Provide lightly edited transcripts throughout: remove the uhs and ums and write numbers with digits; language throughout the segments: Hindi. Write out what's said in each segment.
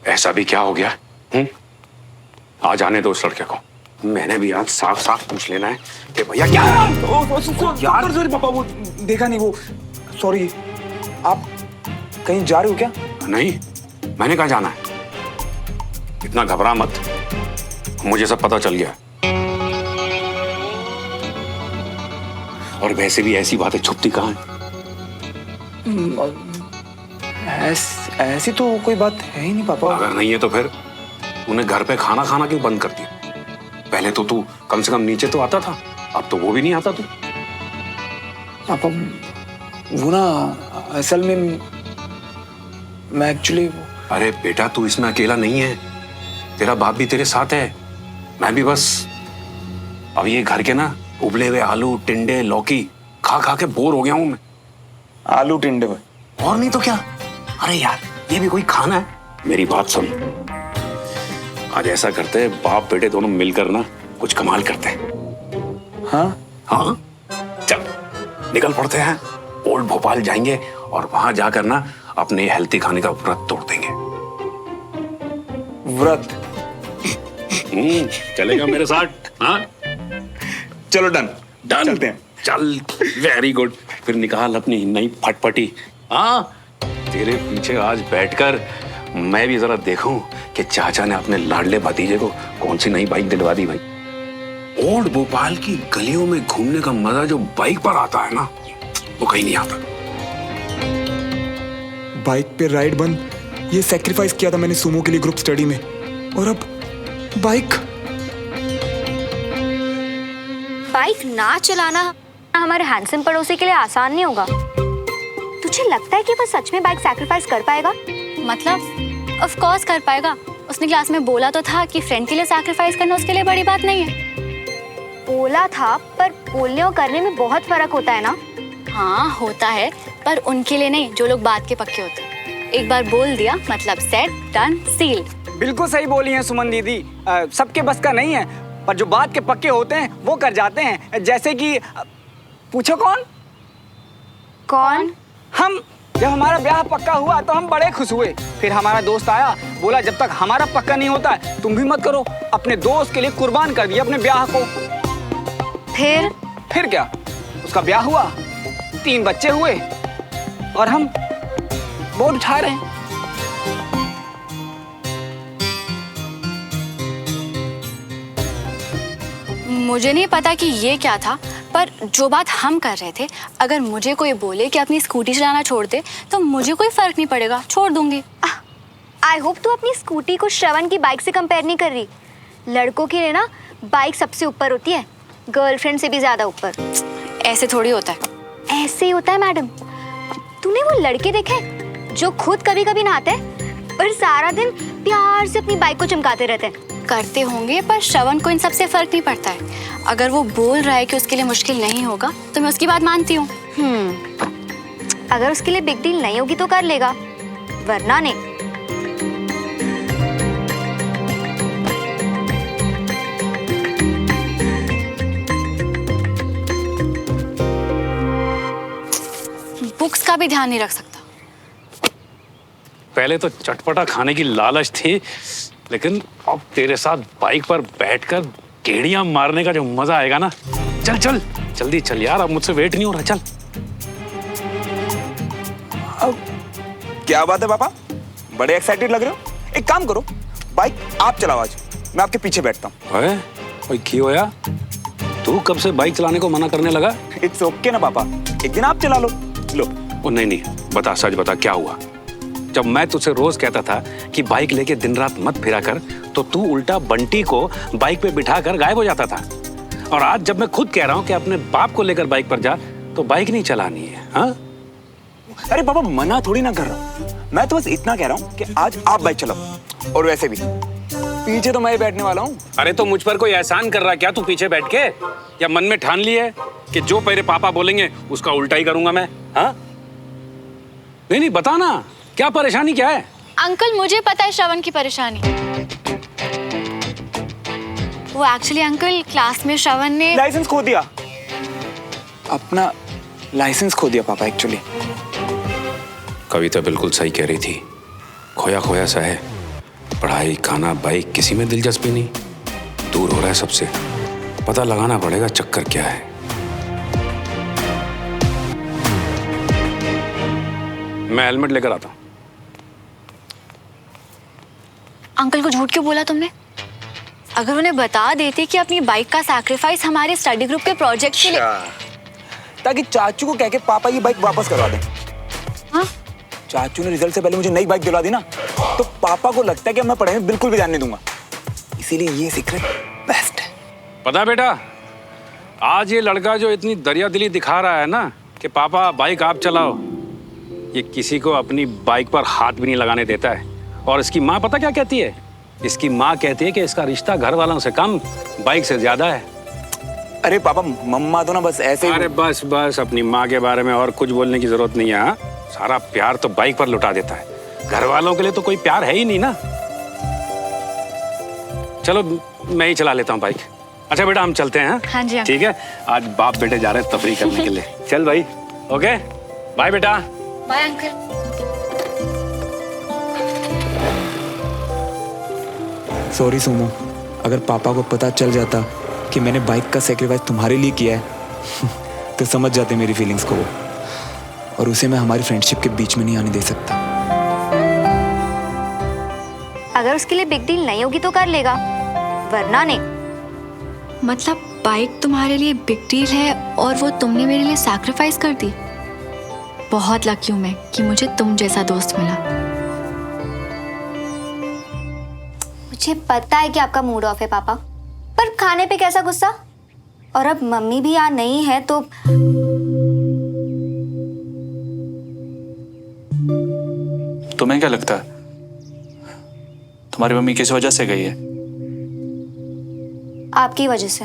ऐसा भी क्या हो गया? आ जाने दो उस लड़के को। मैंने भी आज साफ साफ पूछ लेना है कि भैया क्या यार सॉरी पापा, वो देखा नहीं वो। सॉरी, आप कहीं जा रहे हो क्या? नहीं, मैंने कहा जाना है। इतना घबरा मत, मुझे सब पता चल गया। और वैसे भी ऐसी बातें छुपती कहाँ है? ऐसी तो कोई बात है ही नहीं पापा। अगर नहीं है तो फिर उन्हें घर पे खाना खाना क्यों बंद कर दिया? पहले तो तू कम से कम नीचे तो आता था, अब तो वो भी नहीं आता तू। पापा वो ना, असल में मैं एक्चुअली। अरे बेटा, तू इसमें अकेला नहीं है, तेरा बाप भी तेरे साथ है। मैं भी बस अब ये घर के ना उबले हुए आलू टिंडे लौकी खा खा के बोर हो गया हूं मैं। आलू टिंडे में और नहीं तो क्या। अरे यार, ये भी कोई खाना है? मेरी बात सुन, आज ऐसा करते हैं, बाप बेटे दोनों मिलकर ना कुछ कमाल करते हैं। हाँ हाँ, चल निकल पड़ते हैं। ओल्ड भोपाल जाएंगे और वहां जाकर ना अपने हेल्थी खाने का व्रत तोड़ देंगे। व्रत? चलेगा मेरे साथ? हाँ चलो डन डन, चलते हैं। चल वेरी गुड। फिर निकाल अपनी नई फटफटी। हाँ, तेरे पीछे आज बैठकर मैं भी जरा देखूं कि चाचा ने अपने लाडले भतीजे को कौन सी नई बाइक दिलवा दी। भाई, ओल्ड भोपाल की गलियों में घूमने का मजा जो बाइक पर आता है ना, वो कहीं नहीं आता। बाइक पे राइड बंद, ये सैक्रिफाइस किया था मैंने सुमो के लिए ग्रुप स्टडी में, और अब बाइक ना चलाना हमारे हैंडसम पड़ोसी के लिए आसान नहीं होगा। तुझे लगता है कि वो सच में बाइक सैक्रिफाइस कर पाएगा? मतलब ऑफ कोर्स कर पाएगा। उसने क्लास में बोला तो था कि फ्रेंड के लिए सैक्रिफाइस करना उसके लिए बड़ी बात नहीं है। बोला था, पर बोलने और करने में बहुत फर्क होता है ना। हाँ होता है, पर उनके लिए नहीं जो लोग बात के पक्के होते हैं। एक बार बोल दिया मतलब सेट डन सील। बिल्कुल सही बोली हैं सुमन दीदी। सबके बस का नहीं है, पर जो बात के पक्के होते हैं वो कर जाते हैं। जैसे कि पूछो कौन? कौन? हम। जब हमारा ब्याह पक्का हुआ तो हम बड़े खुश हुए। फिर हमारा दोस्त आया, बोला जब तक हमारा पक्का नहीं होता तुम भी मत करो। अपने दोस्त के लिए कुर्बान कर दिया अपने ब्याह को। फिर क्या, उसका ब्याह हुआ, 3 बच्चे हुए, और हम बोझ उठा रहे हैं। मुझे नहीं पता कि ये क्या था, पर जो बात हम कर रहे थे, अगर मुझे कोई बोले कि अपनी स्कूटी चलाना छोड़ दे तो मुझे कोई फर्क नहीं पड़ेगा, छोड़ दूंगी। आई होप तू अपनी स्कूटी को श्रवण की बाइक से कंपेयर नहीं कर रही। लड़कों के लिए ना बाइक सबसे ऊपर होती है, गर्लफ्रेंड से भी ज्यादा ऊपर। ऐसे थोड़ी होता है। ऐसे ही होता है मैडम। तूने वो लड़के देखे जो खुद कभी कभी नहाते हैं पर सारा दिन प्यार से अपनी बाइक को चमकाते रहते हैं? करते होंगे, पर श्रवण को इन सब से फर्क नहीं पड़ता है। अगर वो बोल रहा है कि उसके लिए मुश्किल नहीं होगा तो मैं उसकी बात मानती हूँ। अगर उसके लिए बिग डील नहीं होगी तो कर लेगा, वरना नहीं। बुक्स का भी ध्यान नहीं रख सकता। पहले तो चटपटा खाने की लालच थी, लेकिन अब तेरे साथ बाइक पर बैठकर गेड़ियां मारने का जो मजा आएगा ना। चल चल जल्दी चल यार, अब मुझसे वेट नहीं हो रहा। चल। अब क्या बात है पापा, बड़े एक्साइटेड लग रहे हो। एक काम करो, बाइक आप चलाओ आज, मैं आपके पीछे बैठता हूँ। क्यों होया? तू कब से बाइक चलाने को मना करने लगा? इट्स ओके ना पापा, एक दिन आप चला लो। लो। ओ नहीं, बता, सच बता, क्या हुआ? जब मैं तुझसे रोज कहता था कि बाइक लेके दिन रात मत फिरा कर, तो तू उल्टा बंटी को बाइक पे बिठाकर गायब हो जाता था। और आज जब मैं खुद कह रहा हूँ कि अपने बाप को लेकर बाइक पर जा, तो बाइक नहीं चलानी है। हाँ? अरे पापा, मना थोड़ी ना कर रहा हूँ, मैं तो बस इतना कह रहा हूँ कि आज आप बाइक चलाओ। और वैसे भी पीछे तो मैं ही बैठने वाला हूँ। अरे तो मुझ पर कोई एहसान कर रहा क्या तू पीछे बैठ के? या मन में ठान ली है कि जो मेरे पापा बोलेंगे उसका उल्टा ही करूंगा मैं? हाँ? नहीं, बता ना, क्या परेशानी क्या है? अंकल मुझे पता है श्रवण की परेशानी। वो एक्चुअली अंकल क्लास में श्रवण ने लाइसेंस खो दिया, अपना लाइसेंस खो दिया पापा एक्चुअली। कविता बिल्कुल सही कह रही थी, खोया खोया सा है। पढ़ाई, खाना, बाइक, किसी में दिलचस्पी नहीं। दूर हो रहा है सबसे। पता लगाना पड़ेगा चक्कर क्या है। मैं हेलमेट लेकर आता हूँ। अंकल को झूठ क्यों बोला तुमने? अगर उन्हें बता देते कि अपनी बाइक का सैक्रिफाइस हमारे स्टडी ग्रुप के प्रोजेक्ट के लिए, ताकि चाचू को कह के पापा ये बाइक वापस करवा दें। हाँ? चाचू ने रिजल्ट से पहले मुझे नई बाइक दिलवा दी ना, तो पापा को लगता है कि मैं पढ़ाई में बिल्कुल भी ध्यान नहीं दूंगा। इसीलिए ये सीक्रेट बेस्ट है। पता है बेटा, आज ये लड़का जो इतनी दरियादिली दिखा रहा है ना कि पापा बाइक आप चलाओ, ये किसी को अपनी बाइक पर हाथ भी नहीं लगाने देता है। और इसकी माँ पता क्या कहती है? इसकी माँ कहती है कि इसका रिश्ता घर वालों से कम, बाइक से ज्यादा है। अरे पापा, मम्मा तो ना बस ऐसे ही। अरे बस बस, अपनी माँ के बारे में और कुछ बोलने की जरूरत नहीं है। हाँ? सारा प्यार तो बाइक पर लुटा देता है। घर वालों के लिए तो कोई प्यार है ही नहीं ना। चलो मैं ही चला लेता हूँ बाइक। अच्छा बेटा, हम चलते हैं। हाँ जी, हाँ। ठीक है, आज बाप बेटे जा रहे हैं तफरीह करने के लिए। चल भाई, ओके बाय बेटा। Bye uncle. सॉरी सोमो, अगर पापा को पता चल जाता कि मैंने बाइक का सेक्रीफाइस तुम्हारे लिए किया है तो समझ जाते मेरी फीलिंग्स को वो, और उसे मैं हमारी फ्रेंडशिप के बीच में नहीं आने दे सकता। अगर उसके लिए बिग डील नहीं होगी तो कर लेगा, वरना नहीं। मतलब बाइक तुम्हारे लिए बिग डील है और वो तुमने मेरे लिए सैक्रिफाइस कर दी। बहुत लकी हूँ मैं कि मुझे तुम जैसा दोस्त मिला। मुझे पता है कि आपका मूड ऑफ है पापा, पर खाने पे कैसा गुस्सा? और अब मम्मी भी यहाँ नहीं है तो तुम्हें क्या लगता है तुम्हारी मम्मी किस वजह से गई है? आपकी वजह से।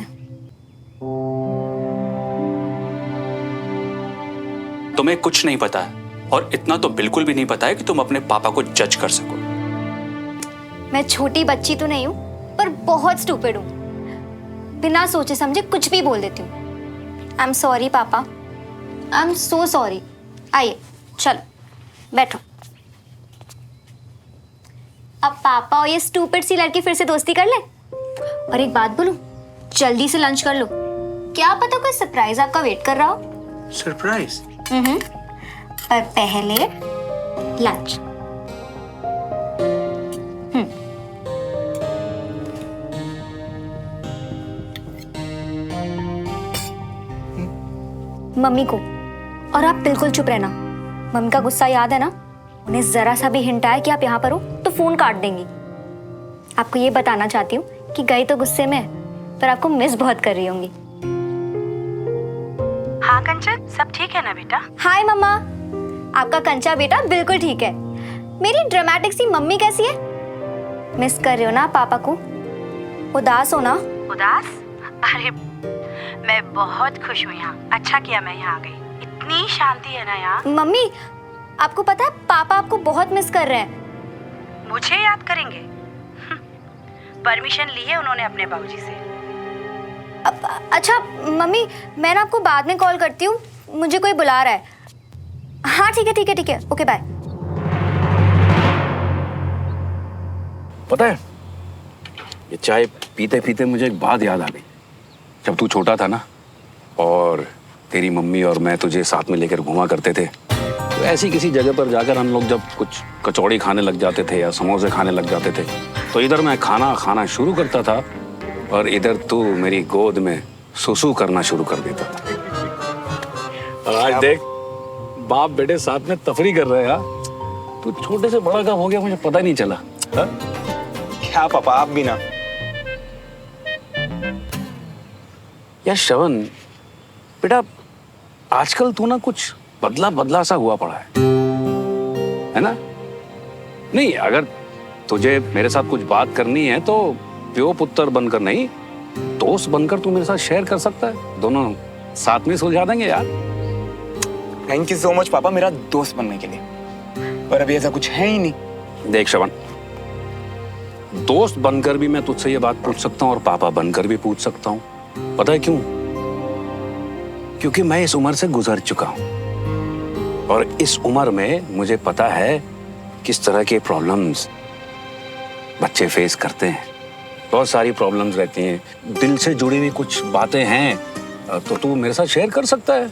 तुम्हें कुछ नहीं पता है, और इतना तो बिल्कुल भी नहीं पता है कि तुम अपने पापा को जज कर सको। मैं छोटी बच्ची तो नहीं हूँ, पर बहुत स्टूपिड हूँ। बिना सोचे समझे कुछ भी बोल देती हूँ। आई एम सॉरी पापा, आई एम सो सॉरी। आइए चलो बैठो। अब पापा और ये स्टूपिड सी लड़की फिर से दोस्ती कर ले। और एक बात बोलूं, जल्दी से लंच कर लो, क्या पता कोई सरप्राइज आपका वेट कर रहा हो। सरप्राइज? पर पहले लंच। मम्मी को, और आप बिल्कुल चुप रहना। मम्मी का गुस्सा याद है ना? उन्हें जरा सा भी हिंट आया कि आप यहाँ पर हो तो फोन काट देंगी। आपको ये बताना चाहती हूँ कि गई तो गुस्से में, पर आपको मिस बहुत कर रही होंगी। हाँ कंचन, सब ठीक है ना बेटा? हाय मम्मा, आपका कंचा बेटा बिल्कुल ठीक है। मेरी ड्रामेटिक सी मम्मी कैसी है? मिस कर रहे हो ना पापा को? उदास हो ना? उदास? अरे मैं बहुत खुश हूँ यहाँ। अच्छा किया मैं यहाँ आ गई, इतनी शांति है ना यहाँ। मम्मी, आपको पता है पापा आपको बहुत मिस कर रहे हैं। मुझे याद करेंगे? परमिशन ली है उन्होंने अपने बाबूजी से। अच्छा मम्मी, मैं ना आपको बाद में कॉल करती हूँ, मुझे कोई बुला रहा है। हाँ ठीक है ठीक है ठीक है, ओके बाय। पता है, ये चाय पीते पीते मुझे एक बात याद आ गई। जब तू छोटा था ना, और तेरी मम्मी और मैं तुझे साथ में लेकर घुमा करते थे, तो ऐसी किसी जगह पर जाकर हम लोग जब कुछ कचौड़ी खाने लग जाते थे या समोसे खाने लग जाते थे, तो इधर मैं खाना खाना शुरू करता था और इधर तू मेरी गोद में सुसु करना शुरू कर देता था। और आज देख, बाप बेटे साथ में तफरी कर रहे हैं यार। तू छोटे से बड़ा कब हो गया मुझे पता ही नहीं चला। हा? क्या पापा, आप भी ना। यार श्रवण बेटा, आजकल तू ना कुछ बदला बदला सा हुआ पड़ा है ना? नहीं, अगर तुझे मेरे साथ कुछ बात करनी है तो प्यो पुत्र बनकर नहीं, दोस्त बनकर तू मेरे साथ शेयर कर सकता है। दोनों साथ में सुलझा देंगे यार। थैंक यू सो मच पापा मेरा दोस्त बनने के लिए, पर अभी ऐसा कुछ है ही नहीं। देख श्रवण, दोस्त बनकर भी मैं तुझसे ये बात पूछ सकता हूँ और पापा बनकर भी पूछ सकता हूँ। पता है क्यों? क्योंकि मैं इस उम्र से गुजर चुका हूँ और इस उम्र में मुझे पता है किस तरह के प्रॉब्लम्स बच्चे फेस करते हैं, बहुत सारी प्रॉब्लम्स रहती हैं, दिल से जुड़ी हुई कुछ बातें हैं, तो तू मेरे साथ शेयर कर सकता है,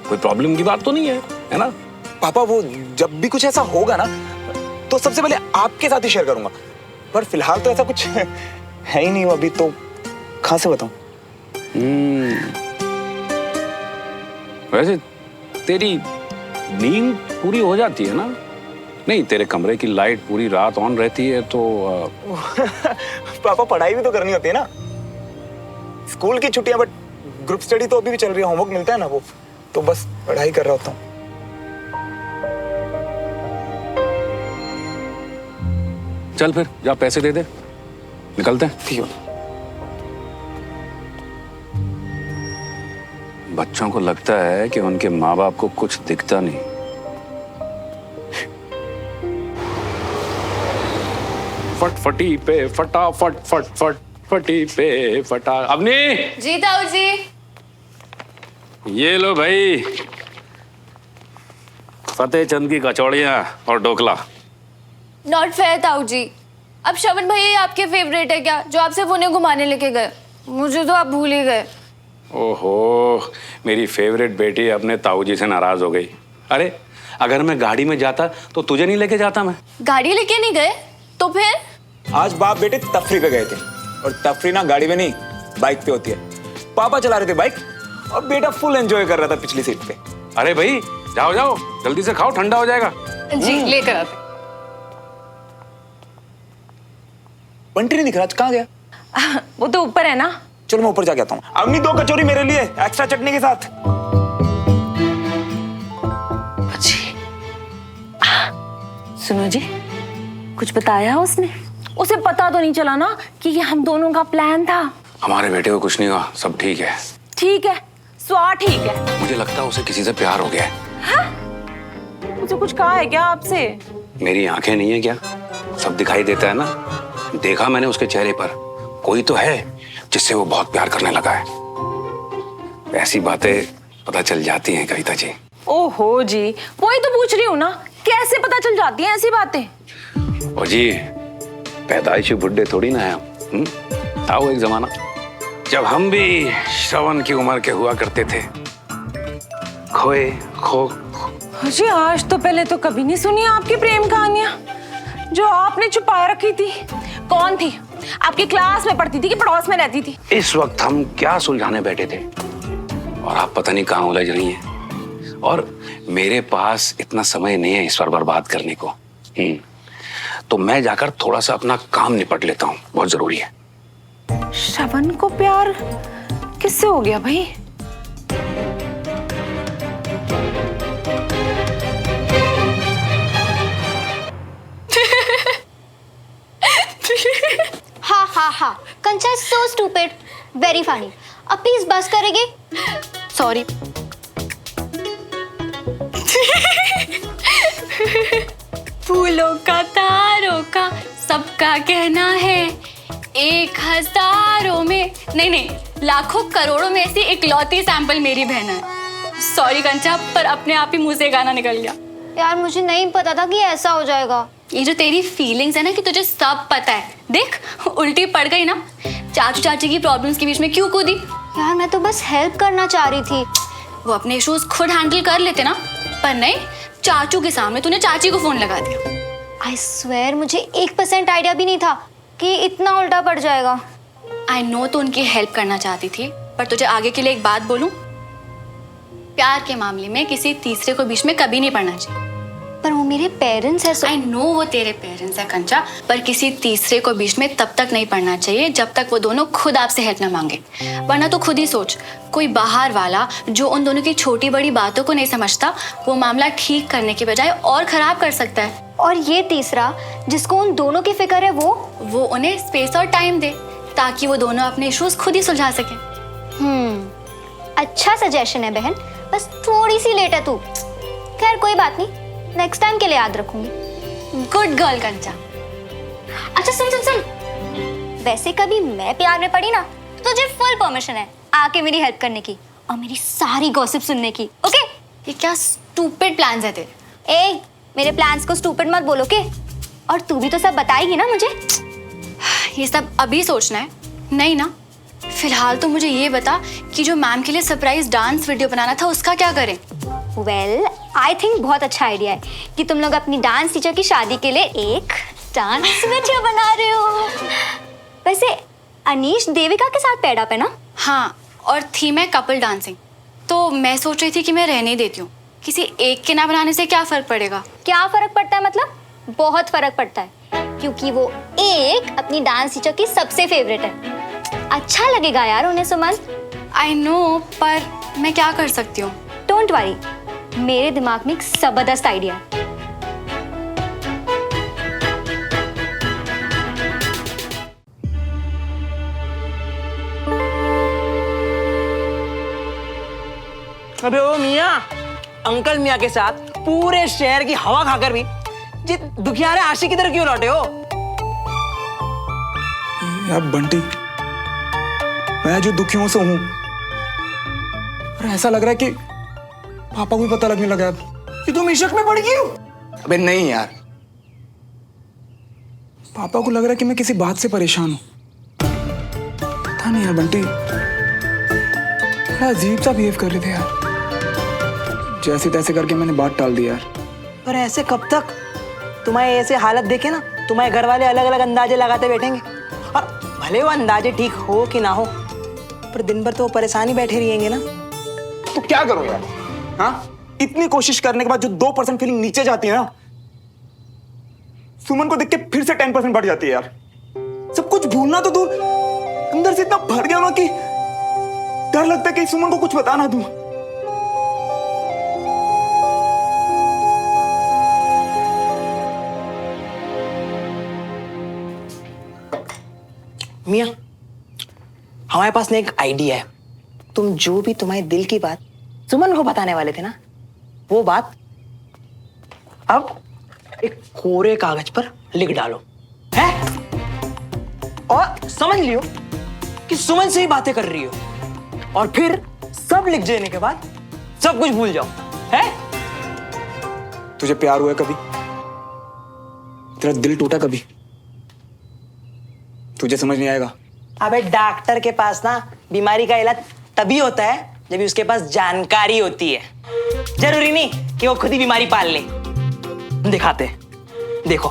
कोई प्रॉब्लम की बात तो नहीं है ना? पापा वो जब भी कुछ ऐसा होगा ना तो सबसे पहले आपके साथ ही शेयर करूंगा, पर फिलहाल तो ऐसा कुछ है ही नहीं अभी, तो कहाँ से बताऊं? वैसे तेरी नींद पूरी हो जाती है ना? नहीं, तेरे कमरे की लाइट पूरी रात ऑन रहती है तो पापा पढ़ाई भी तो करनी होती है ना, स्कूल की छुट्टियां, बट ग्रुप स्टडी तो अभी भी चल रही है, होमवर्क मिलता है ना, वो तो बस पढ़ाई कर रहा होता हूँ। चल फिर जा पैसे दे दे, निकलते हैं। ठीक है। बच्चों को लगता है कि उनके माँ बाप को कुछ दिखता नहीं। फटफटी पे फटा फट फट फट फटी पे फटा। अवनी जी ताऊ जी। ये लो भाई, फतेह चंद की कचौड़ियाँ और ढोकला। नॉट फेयर ताऊ जी, अब श्रवण भैया आपके फेवरेट है क्या, जो आपसे पुणे घुमाने लेके गए? मुझे तो आप भूल ही गए। ओहो, मेरी फेवरेट बेटी अपने ताऊ जी से नाराज हो गई। अरे अगर मैं गाड़ी में जाता तो तुझे नहीं लेके जाता मैं। गाड़ी लेके नहीं गए तो फिर? आज बाप बेटे तफरी पे गए थे, और तफरी ना गाड़ी में नहीं बाइक पे होती है। पापा चला रहे थे बाइक और बेटा फुल एंजॉय कर रहा था पिछली सीट पे। अरे भाई जाओ जाओ, जल्दी से खाओ, ठंडा हो जाएगा। जी लेकर आते। बंटी नहीं दिख रहा, आज कहाँ गया? वो तो ऊपर है ना। चलो मैं ऊपर जाके आता हूँ। अवनी 2 कचौरी मेरे लिए एक्स्ट्रा चटनी के साथ। सुनो जी, कुछ बताया उसने? उसे पता तो नहीं चला ना कि ये हम दोनों का प्लान था? हमारे बेटे को कुछ नहीं हुआ, सब ठीक है। ठीक है, स्वा ठीक है। मुझे लगता है उसे किसी से प्यार हो गया है। उसे कुछ कहा है क्या आपसे? मेरी आंखें नहीं है क्या, सब दिखाई देता है ना। देखा मैंने उसके चेहरे पर, कोई तो है जिससे वो बहुत प्यार करने लगा है। ऐसी बातें पता चल जाती हैं कविता जी। ओहो जी, वही तो पूछ रही हूँ ना, कैसे पता चल जाती हैं ऐसी बातें? और जी पैदाइशी बुड्ढे थोड़ी ना है हम। था वो एक जमाना जब हम भी श्रवण की उम्र के हुआ करते थे। खोए खो जी, आज तो पहले तो कभी नहीं सुनी आपकी प्रेम कहानियां जो आपने छुपाए रखी थी। कौन थी? आपकी क्लास में पढ़ती थी कि पड़ोस में रहती थी? इस वक्त हम क्या सुलझाने बैठे थे और आप पता नहीं कहाँ उलझ रही हैं। और मेरे पास इतना समय नहीं है इस पर बर्बाद करने को। तो मैं जाकर थोड़ा सा अपना काम निपट लेता हूँ, बहुत जरूरी है। श्रवण को प्यार किससे हो गया भाई? हा कंचा is so stupid, very funny. अब प्लीज बस करेंगे? सॉरी। फूलों का तारों का सबका कहना है, 1000 में नहीं लाखों करोड़ों में से इकलौती सैंपल मेरी बहन है। सॉरी कंचा, पर अपने आप ही मुंह से गाना निकल गया। यार मुझे नहीं पता था कि ऐसा हो जाएगा। ये जो तेरी फीलिंग्स है ना कि तुझे सब पता है, देख उल्टी पड़ गई ना। चाचू चाची की प्रॉब्लम्स के बीच में क्यों कूदी? यार मैं तो बस हेल्प करना चाह रही थी। वो अपने इश्यूज खुद हैंडल कर लेते ना, पर नहीं, चाचू के सामने तूने चाची को फोन लगा दिया। आई स्वेयर मुझे 1% आइडिया भी नहीं था कि इतना उल्टा पड़ जाएगा। आई नो तो उनकी हेल्प करना चाहती थी, पर तुझे आगे के लिए एक बात बोलूं, प्यार के मामले में किसी तीसरे को बीच में कभी नहीं पड़ना चाहिए। पर वो मेरे पेरेंट्स हैं। आई नो वो तेरे पेरेंट्स है कंचा, पर किसी तीसरे को बीच में तब तक नहीं पड़ना चाहिए जब तक वो दोनों खुद आपसे हेल्प ना मांगे। वरना तो खुद ही सोच, कोई बाहर वाला जो उन दोनों की छोटी बड़ी बातों को नहीं समझता, वो मामला ठीक करने के बजाय और खराब कर सकता है। और ये तीसरा जिसको उन दोनों की फिक्र है, वो उन्हें स्पेस और टाइम दे ताकि वो दोनों अपने इश्यूज खुद ही सुलझा सके। अच्छा सजेशन है बहन, बस थोड़ी सी लेट है तू। खैर कोई बात नहीं, नेक्स्ट टाइम के लिए याद रखूंगी। गुड गर्ल कंचा। अच्छा सुन, वैसे कभी मैं प्यार में पड़ी ना तो तुझे फुल परमिशन है आके मेरी हेल्प करने की और मेरी सारी गॉसिप सुनने की। ओके? ये क्या स्टूपिड प्लान्स है तेरे? ए, मेरे प्लान्स को स्टूपिड मत बोलो के। और तू भी तो सब बताएगी ना मुझे? ये सब अभी सोचना है? नहीं ना। फिलहाल तो मुझे ये बता कि जो मैम के लिए सरप्राइज डांस वीडियो बनाना था उसका क्या करें? वेल आई थिंक बहुत अच्छा आइडिया है कि तुम लोग अपनी डांस टीचर की शादी के लिए एक डांस वीडियो बना रहे हो। वैसे अनीश देविका के साथ पैड अप है ना? हाँ, और थीम है कपल डांसिंग। तो मैं सोच रही थी कि मैं रहने देती हूँ, किसी एक के ना बनाने से क्या फर्क पड़ेगा? क्या फर्क पड़ता है? मतलब बहुत फर्क पड़ता है, क्योंकि वो एक अपनी डांस टीचर की सबसे फेवरेट है। अच्छा लगेगा यार उन्हें सुमन। आई नो, पर मैं क्या कर सकती हूँ? डोंट वरी, मेरे दिमाग में एक जबरदस्त आइडिया है। अबे ओ मियाँ, अंकल मियाँ के साथ पूरे शहर की हवा खाकर भी जित दुखियारे आशिक की तरह क्यों लौटे हो? यार बंटी, मैं जो दुखियों से हूं, और ऐसा लग रहा है कि पापा को भी पता लगने लगा कि तुम इश्क में पड़ गई हो। अबे नहीं यार, पापा को लग रहा है कि मैं किसी बात से परेशान हूं। पता नहीं यार बंटी, बड़ा अजीब सा बिहेव कर रहे थे यार। जैसे तैसे करके मैंने बात टाल दी यार। पर ऐसे कब तक? तुम्हारे ऐसे हालत देखे ना, तुम्हारे घर वाले अलग अलग अंदाजे लगाते बैठेंगे, और भले वो अंदाजे ठीक हो कि ना हो, पर दिन भर तो वो परेशान ही बैठे रहेंगे ना। तो क्या करूं यार? हाँ, इतनी कोशिश करने के बाद जो 2% फीलिंग नीचे जाती है ना, सुमन को देख के फिर से 10% बढ़ जाती है यार। सब कुछ भूलना तो दूर, अंदर से इतना भर गया ना कि डर लगता है कि सुमन को कुछ बता ना दूं। मियाँ, हमारे पास ना एक आइडिया है। तुम जो भी तुम्हारे दिल की बात सुमन को बताने वाले थे ना, वो बात अब एक कोरे कागज पर लिख डालो, है? और समझ लियो कि सुमन से ही बातें कर रही हो, और फिर सब लिख देने के बाद सब कुछ भूल जाओ, है? तुझे प्यार हुआ कभी? तेरा दिल टूटा कभी? तुझे समझ नहीं आएगा। अबे डॉक्टर के पास ना बीमारी का इलाज तभी होता है जब उसके पास जानकारी होती है। जरूरी नहीं कि वो खुद ही बीमारी पाल ले। दिखाते हैं, देखो।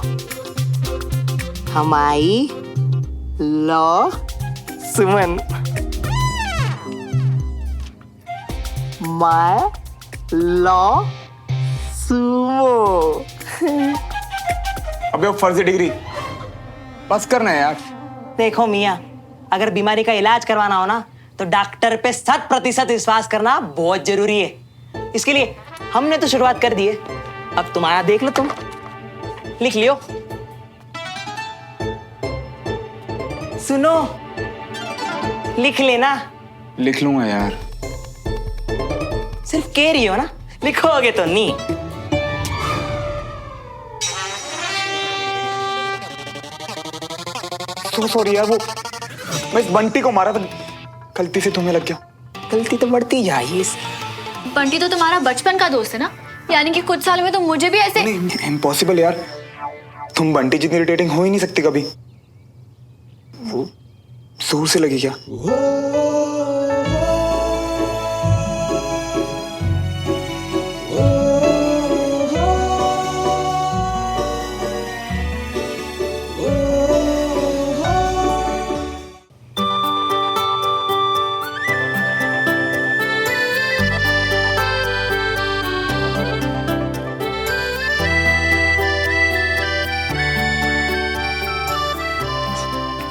हमारी law Suman, my law Sumo. अबे वो फर्जी डिग्री बस करना है यार। देखो मियाँ, अगर बीमारी का इलाज करवाना हो ना, तो डॉक्टर पे 100% विश्वास करना बहुत जरूरी है। इसके लिए हमने तो शुरुआत कर दी है, अब तुम्हारा देख लो। तुम लिख लियो। सुनो, लिख लेना। लिख लूंगा यार। सिर्फ कह रही हो ना, लिखोगे तो नहीं। तो सॉरी यार, वो मैं इस बंटी को मारा था, गलती से तुम्हें लग गया। गलती तो बढ़ती जाएगी। बंटी तो तुम्हारा बचपन का दोस्त है ना, यानी कि कुछ साल में तो मुझे भी ऐसे। नहीं, इम्पॉसिबल यार, तुम बंटी जितनी इरिटेटिंग हो ही नहीं सकती कभी। वो जोर से लगी क्या?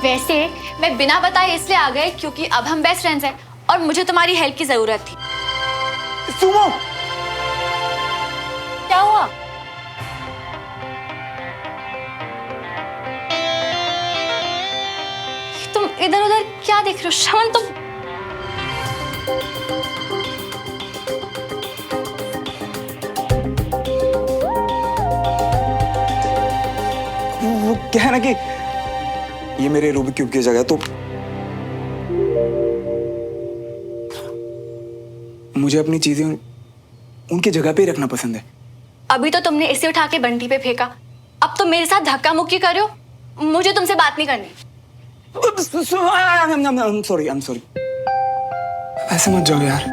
वैसे मैं बिना बताए इसलिए आ गए क्योंकि अब हम बेस्ट फ्रेंड्स हैं और मुझे तुम्हारी हेल्प की जरूरत थी। सुमो, क्या हुआ? तुम इधर उधर क्या देख रहे हो? श्रवण, तुम वो क्या है ना कि ये मेरे रूबिक क्यूब की जगह है, तो मुझे अपनी चीजें उनकी जगह पे ही रखना पसंद है। अभी तो तुमने इसे उठा के बंटी पे फेंका, अब तो मेरे साथ धक्का मुक्की कर रहे हो। मुझे तुमसे बात नहीं करनी। Sorry, I am sorry. ऐसे मत जाओ यार,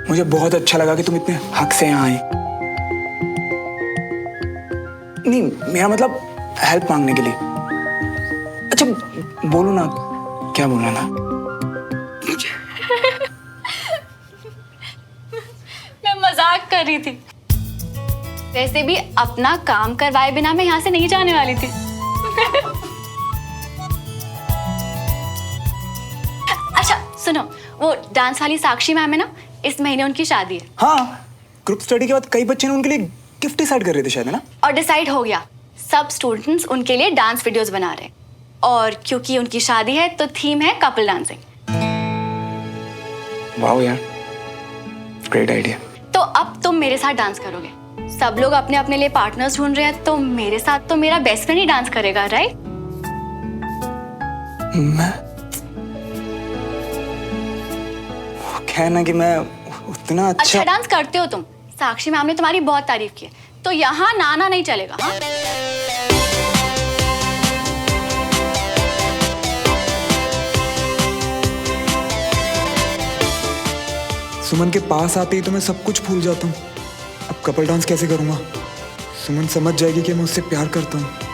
मुझे बहुत अच्छा लगा कि तुम इतने हक से यहाँ आए। नहीं, मेरा मतलब हेल्प मांगने के लिए। अच्छा बोलो ना, क्या बोलना था? मैं मजाक कर रही थी। वैसे भी अपना काम करवाए बिना मैं यहाँ से नहीं जाने वाली थी। अच्छा सुनो, वो डांस वाली साक्षी मैम है ना, इस महीने उनकी शादी है। हाँ, ग्रुप स्टडी के बाद कई बच्चे ने उनके लिए गिफ्ट डिसाइड कर रहे थे शायद, है ना? और डिसाइड हो गया, सब स्टूडेंट्स उनके लिए डांस वीडियोस बना रहे हैं। और क्योंकि उनकी शादी है तो थीम है कपल डांसिंग। वाह यार, ग्रेट आइडिया। तो अब तुम मेरे साथ डांस करोगे। सब लोग अपने अपने लिए पार्टनर्स ढूंढ रहे हैं, तो मेरे साथ तो मेरा बेस्ट फ्रेंड ही डांस करेगा, राइट? मैं कहना कि मैं उतना अच्छा डांस करते हो तुम। साक्षी मैम ने तुम्हारी बहुत तारीफ की है, तो यहाँ नाना नहीं चलेगा। हाँ? सुमन के पास आते ही तो मैं सब कुछ भूल जाता हूँ। अब कपल डांस कैसे करूँगा? सुमन समझ जाएगी कि मैं उससे प्यार करता हूँ।